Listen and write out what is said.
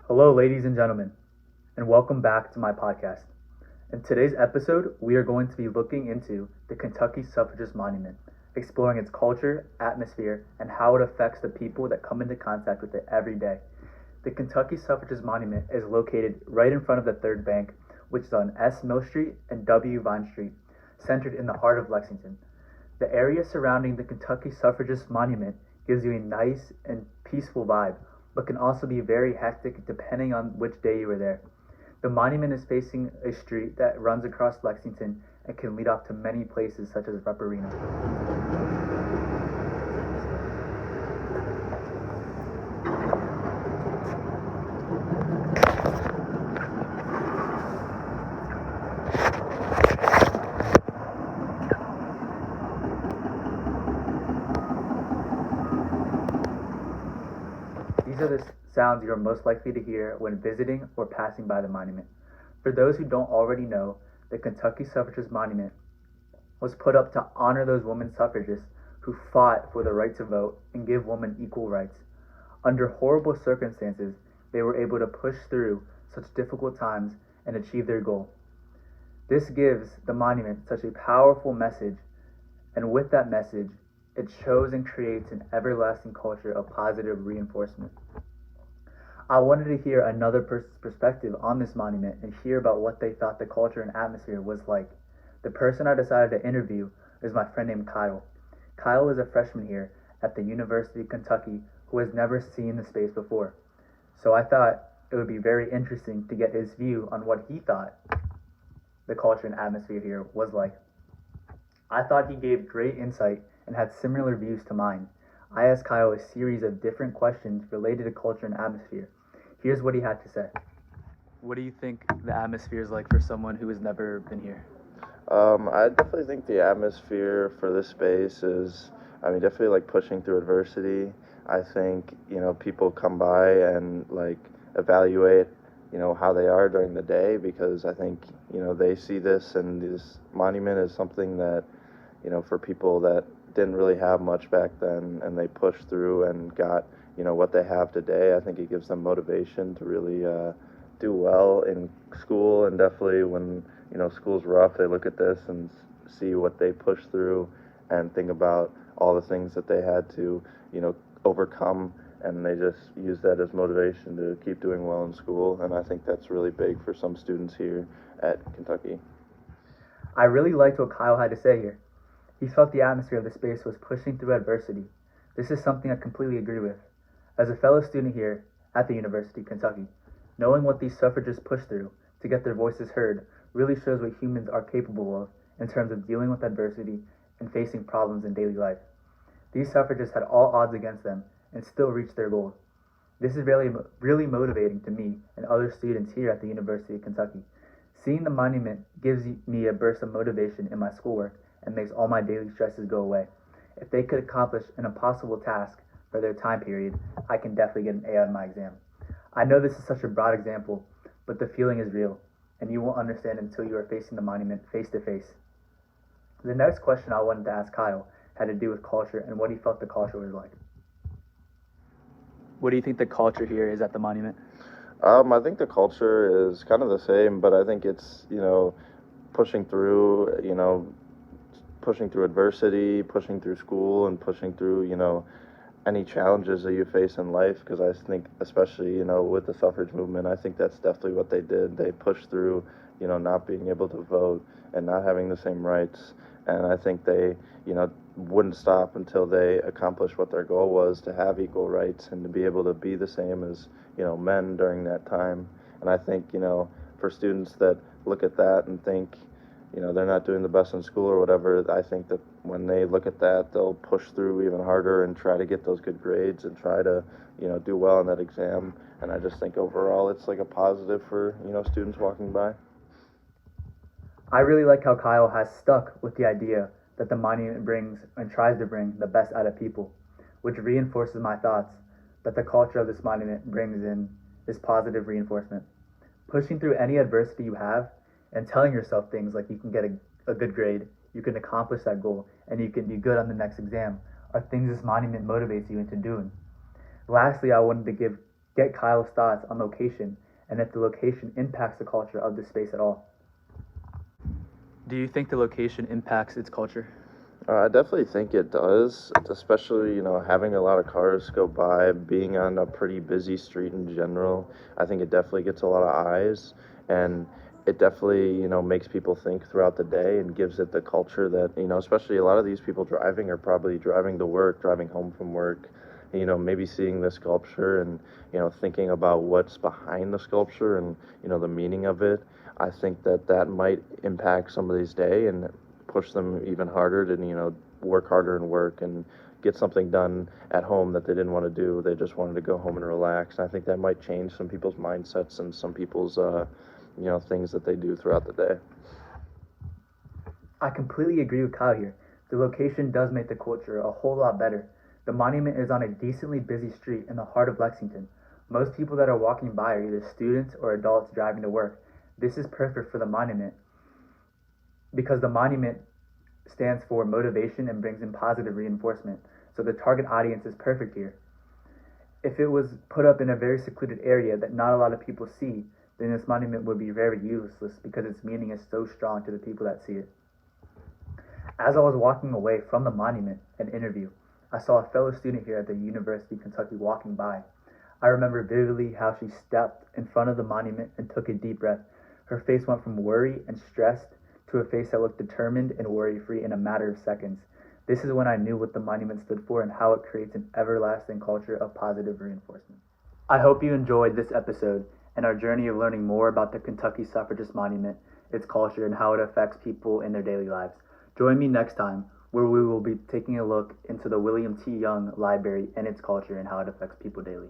Hello, ladies and gentlemen, and welcome back to my podcast. In today's episode, we are going to be looking into the Kentucky Suffragist Monument, exploring its culture, atmosphere, and how it affects the people that come into contact with it every day. The Kentucky Suffragist Monument is located right in front of the Third Bank, which is on S. Mill Street and W. Vine Street, centered in the heart of Lexington. The area surrounding the Kentucky Suffragist Monument gives you a nice and peaceful vibe, but can also be very hectic depending on which day you were there. The monument is facing a street that runs across Lexington and can lead off to many places such as Rupp Arena. These are the sounds you are most likely to hear when visiting or passing by the monument. For those who don't already know, the Kentucky Suffragist Monument was put up to honor those women suffragists who fought for the right to vote and give women equal rights. Under horrible circumstances, they were able to push through such difficult times and achieve their goal. This gives the monument such a powerful message, and with that message, it shows and creates an everlasting culture of positive reinforcement. I wanted to hear another person's perspective on this monument and hear about what they thought the culture and atmosphere was like. The person I decided to interview is my friend named Kyle. Kyle is a freshman here at the University of Kentucky who has never seen the space before. So I thought it would be very interesting to get his view on what he thought the culture and atmosphere here was like. I thought he gave great insight and had similar views to mine. I asked Kyle a series of different questions related to culture and atmosphere. Here's what he had to say. What do you think the atmosphere is like for someone who has never been here? I definitely think the atmosphere for this space is, definitely like pushing through adversity. I think, people come by and like evaluate, how they are during the day because I think, they see this and this monument is something that, for people that didn't really have much back then and they pushed through and got, what they have today. I think it gives them motivation to really do well in school, and definitely when school's rough, they look at this and see what they pushed through and think about all the things that they had to overcome, and they just use that as motivation to keep doing well in school. And I think that's really big for some students here at Kentucky. I really liked what Kyle had to say here. He felt the atmosphere of the space was pushing through adversity. This is something I completely agree with. As a fellow student here at the University of Kentucky, knowing what these suffragists pushed through to get their voices heard really shows what humans are capable of in terms of dealing with adversity and facing problems in daily life. These suffragists had all odds against them and still reached their goals. This is really motivating to me and other students here at the University of Kentucky. Seeing the monument gives me a burst of motivation in my schoolwork and makes all my daily stresses go away. If they could accomplish an impossible task for their time period, I can definitely get an A on my exam. I know this is such a broad example, but the feeling is real, and you won't understand until you are facing the monument face to face. The next question I wanted to ask Kyle had to do with culture and what he felt the culture was like. What do you think the culture here is at the monument? I think the culture is kind of the same, but I think it's, pushing through, pushing through adversity, pushing through school, and pushing through, any challenges that you face in life. Because I think, especially, with the suffrage movement, I think that's definitely what they did. They pushed through, not being able to vote and not having the same rights. And I think they, wouldn't stop until they accomplished what their goal was, to have equal rights and to be able to be the same as, men during that time. And I think, for students that look at that and think, they're not doing the best in school or whatever, I think that when they look at that, they'll push through even harder and try to get those good grades and try to, do well in that exam. And I just think overall it's like a positive for, students walking by. I really like how Kyle has stuck with the idea that the monument brings and tries to bring the best out of people, which reinforces my thoughts that the culture of this monument brings in this positive reinforcement. Pushing through any adversity you have and telling yourself things like you can get a good grade, you can accomplish that goal, and you can do good on the next exam are things this monument motivates you into doing. Lastly, I wanted to give get Kyle's thoughts on location and if the location impacts the culture of the space at all. Do you think the location impacts its culture? I definitely think it does, especially, having a lot of cars go by, being on a pretty busy street in general. I think it definitely gets a lot of eyes, and it definitely, makes people think throughout the day and gives it the culture that, especially a lot of these people driving are probably driving to work, driving home from work, maybe seeing the sculpture and, thinking about what's behind the sculpture and, the meaning of it. I think that might impact somebody's day and push them even harder to work harder and work and get something done at home that they didn't want to do. They just wanted to go home and relax. And I think that might change some people's mindsets and some people's things that they do throughout the day. I completely agree with Kyle here. The location does make the culture a whole lot better. The monument is on a decently busy street in the heart of Lexington. Most people that are walking by are either students or adults driving to work. This is perfect for the monument because the monument stands for motivation and brings in positive reinforcement. So the target audience is perfect here. If it was put up in a very secluded area that not a lot of people see, then this monument would be very useless because its meaning is so strong to the people that see it. As I was walking away from the monument and interview, I saw a fellow student here at the University of Kentucky walking by. I remember vividly how she stepped in front of the monument and took a deep breath. Her face went from worry and stressed to a face that looked determined and worry-free in a matter of seconds. This is when I knew what the monument stood for and how it creates an everlasting culture of positive reinforcement. I hope you enjoyed this episode and our journey of learning more about the Kentucky Suffragist Monument, its culture, and how it affects people in their daily lives. Join me next time where we will be taking a look into the William T. Young Library and its culture and how it affects people daily.